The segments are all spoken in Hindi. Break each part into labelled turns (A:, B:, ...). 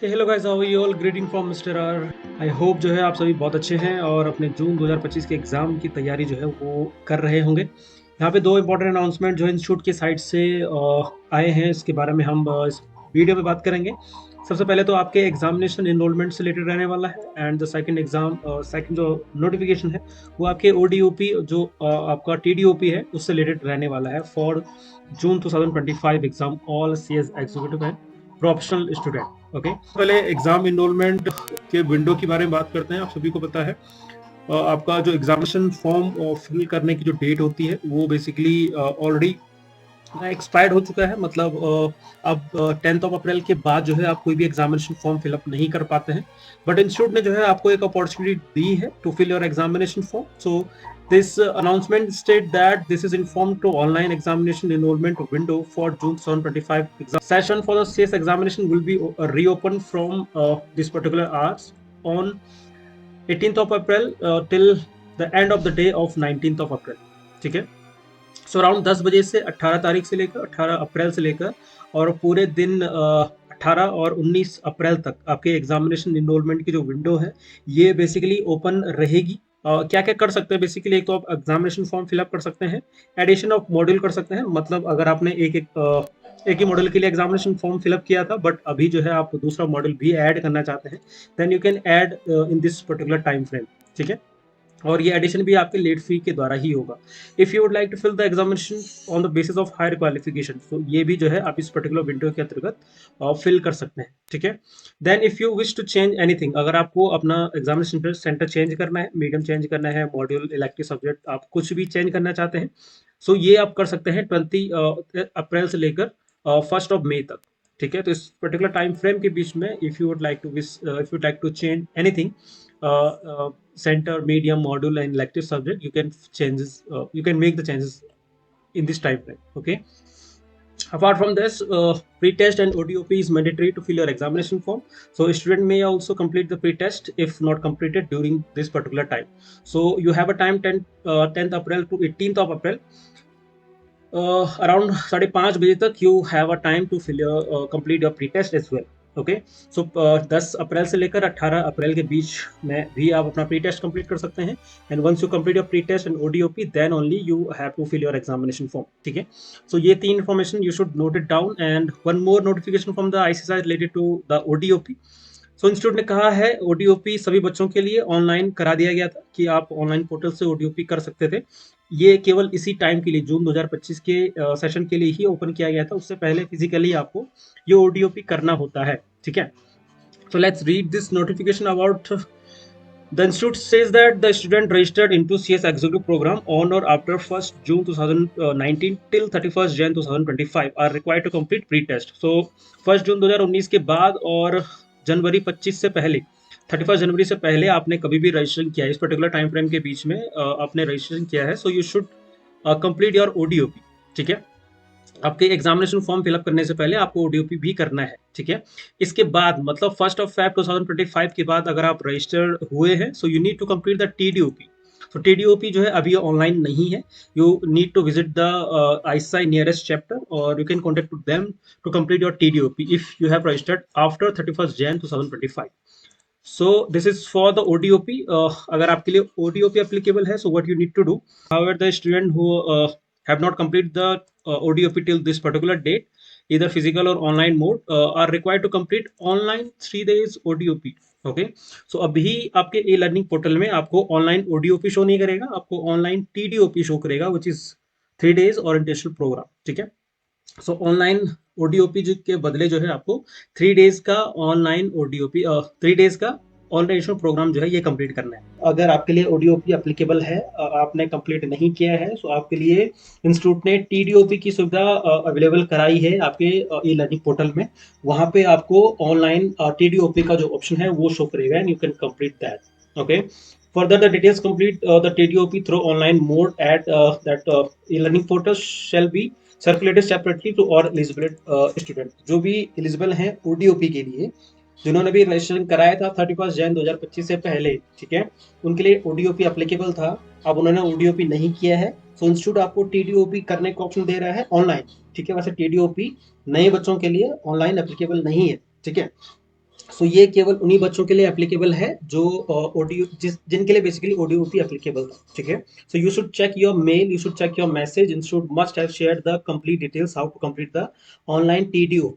A: Hello guys, how are you all? Greeting from mister R. I hope जो है आप सभी बहुत अच्छे हैं और अपने जून 2025 के एग्ज़ाम की तैयारी जो है वो कर रहे होंगे। यहाँ पे दो इंपॉर्टेंट अनाउंसमेंट जो इंस्टीट्यूट की साइड से आए हैं, इसके बारे में हम इस वीडियो में बात करेंगे। सबसे पहले तो आपके एग्जामिनेशन इनरोलमेंट से रिलेटेड रहने वाला है, एंड द सेकंड जो नोटिफिकेशन है वो आपके ओडीओपी जो आपका टीडीओपी है उससे रिलेटेड रहने वाला है for June 2025 exam all CS executive and professional student. Okay, पहले एग्जाम इनरोलमेंट के विंडो के बारे में बात करते हैं। आप सभी को पता है आपका जो एग्जामिनेशन फॉर्म फिल करने की जो डेट होती है वो बेसिकली ऑलरेडी एक्सपायर्ड हो चुका है। मतलब अब 10 अप्रैल के बाद जो है आप कोई भी एग्जामिनेशन फॉर्म फिलअप नहीं कर पाते हैं। बट इंस्टीट्यूट ने जो है आपको एक अपॉर्चुनिटी दी है to fill your examination form. So this announcement state that this is inform to online examination enrollment window for June 2025 exam session for the CS examination will be reopen from this particular hours on 18th of April till the end of the day of 19th of April। ठीक है, सो अराउंड 10 बजे से 18 तारीख से लेकर 18 अप्रैल से लेकर और पूरे दिन 18 और 19 अप्रैल तक आपके एग्जामिनेशन इनरोलमेंट की जो विंडो है ये बेसिकली ओपन रहेगी। क्या क्या कर सकते हैं बेसिकली? एक तो आप एग्जामिनेशन फॉर्म फिलअप कर सकते हैं, एडिशन ऑफ मॉड्यूल कर सकते हैं। मतलब अगर आपने एक ही मॉडल के लिए एग्जामिनेशन फॉर्म फिलअप किया था बट अभी जो है आप दूसरा मॉडल भी ऐड करना चाहते हैं, then you can add in this particular time frame. ठीक है, और ये एडिशन भी आपके लेट फी के द्वारा ही होगा। If you would like to fill the examination on the basis of higher qualification, तो ये भी जो है आप इस पर्टिकुलर विंडो के अंतर्गत फिल कर सकते हैं। ठीक है, then if you wish to change anything, अगर आपको अपना एग्जामिनेशन सेंटर चेंज करना है, मीडियम चेंज करना है, मॉड्यूल, इलेक्टिव सब्जेक्ट, आप कुछ भी चेंज करना चाहते हैं, सो ये आप कर सकते हैं 20 अप्रैल से लेकर 1 मई तक। ठीक है, तो इस पर्टिकुलर टाइम फ्रेम के बीच में if you like to change anything, center, medium, module, and elective subject, you can changes. You can make the changes in this time frame. Okay. Apart from this, pre-test and ODOP is mandatory to fill your examination form. So, a student may also complete the pre-test if not completed during this particular time. So, you have a time 10th April to 18th of April. Around 5:30 बजे तक you have a time to fill your complete your pre-test as well। Okay, so 10 April से लेकर 18 अप्रैल के बीच में भी आप अपना प्री टेस्ट कंप्लीट कर सकते हैं। And once you complete your pre test and ODOP then only you have to fill your examination form. ठीक है, सो ये तीन information you should note it down. And one more notification from the ICSI related to the ODOP. So institute ने कहा है ओडीओपी सभी बच्चों के लिए ऑनलाइन करा दिया गया था कि आप ऑनलाइन पोर्टल से ओडीओपी कर सकते थे। ये केवल इसी टाइम के लिए जून 2025 के सेशन के लिए ही ओपन किया गया था। उससे पहले फिजिकली आपको ये ओडीओपी करना होता है। ठीक है, so let's read this notification about the institute says that the student registered into CS executive program on or after 1st June 2019 till 31st Jan 2025 are required to complete pre-test। so 1st जून 2019 के बाद और जनवरी 25 से पहले, 31 जनवरी से पहले आपने कभी भी रजिस्ट्रेशन किया है, इस पर्टिकुलर टाइम फ्रेम के बीच में आपने रजिस्ट्रेशन किया है, so you should complete your ODOP. ठीक है, आपके एग्जामिनेशन फॉर्म फिलअप करने से पहले आपको ओडीओपी भी करना है। ठीक है, इसके बाद मतलब 1 Feb 2025 के बाद अगर आप रजिस्टर्ड हुए हैं, so you need to complete the TDOP. तो टीडीओपी जो है अभी ऑनलाइन नहीं है। You need to visit the ICI nearest chapter और you can contact to them to complete your TDOP if you have registered after 31st Jan 2025। So this is for the ODOP. अगर आपके लिए ओडीओपी एप्लीकेबल है, so what you need to do, however the student who have not completed the ODOP till this particular date, either physical or online mode, are required to complete online 3 days ODOP। Okay, सो अभी आपके ई लर्निंग पोर्टल में आपको ऑनलाइन ओडीओपी शो नहीं करेगा, आपको ऑनलाइन टीडीओपी शो करेगा which is 3 days orientation programme. ठीक है, सो ऑनलाइन ओडीओपी के बदले जो है आपको 3 days का ऑनलाइन ओडीओपी 3 days का ऑनलाइन प्रोग्राम जो है ये कंप्लीट करना है। अगर आपके लिए ओडीओपी एप्लीकेबल है, आपने कंप्लीट नहीं किया है, सो आपके लिए इंस्टीट्यूट ने टीडीओपी की सुविधा अवेलेबल कराई है आपके ई लर्निंग पोर्टल में। वहां पे आपको ऑनलाइन टीडीओपी का जो ऑप्शन है वो शो करेगा and you can complete that. Okay, further the details complete the TDOP through online mode at that e-learning portal shall be circulated separately to all eligible student. जो भी एलिजिबल हैं ओडीओपी के लिए, जिन्होंने भी रजिस्ट्रेशन कराया था 31 जैन 2025 से पहले, ठीक है, उनके लिए ओडीओपी एप्लीकेबल था। अब उन्होंने ओडीओपी नहीं किया है, सो इंस्टीट्यूट आपको टीडीओपी करने का ऑप्शन दे रहा है ऑनलाइन। ठीक है, वैसे टीडीओपी नए बच्चों के लिए ऑनलाइन एप्लीकेबल नहीं है। ठीक है, सो ये केवल उन्हीं बच्चों के लिए एप्लीकेबल है जो ऑडियो जिनके लिए बेसिकली ODOP एप्लीकेबल था, ठीक है। So you should check your mail, you should check your message and should must have shared the complete details how to complete the online TDOP.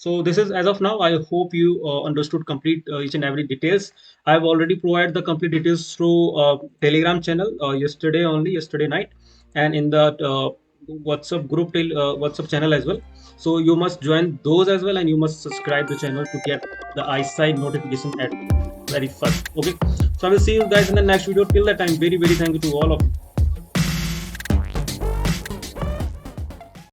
A: So this is as of now. I hope you understood complete each and every details. I have already provided the complete details through Telegram channel yesterday night, and in the WhatsApp group, WhatsApp channel as well. So you must join those as well, and you must subscribe the channel to get the eyesight notification at very first. Okay. So I will see you guys in the next video. Till that time, very thank you to all of you.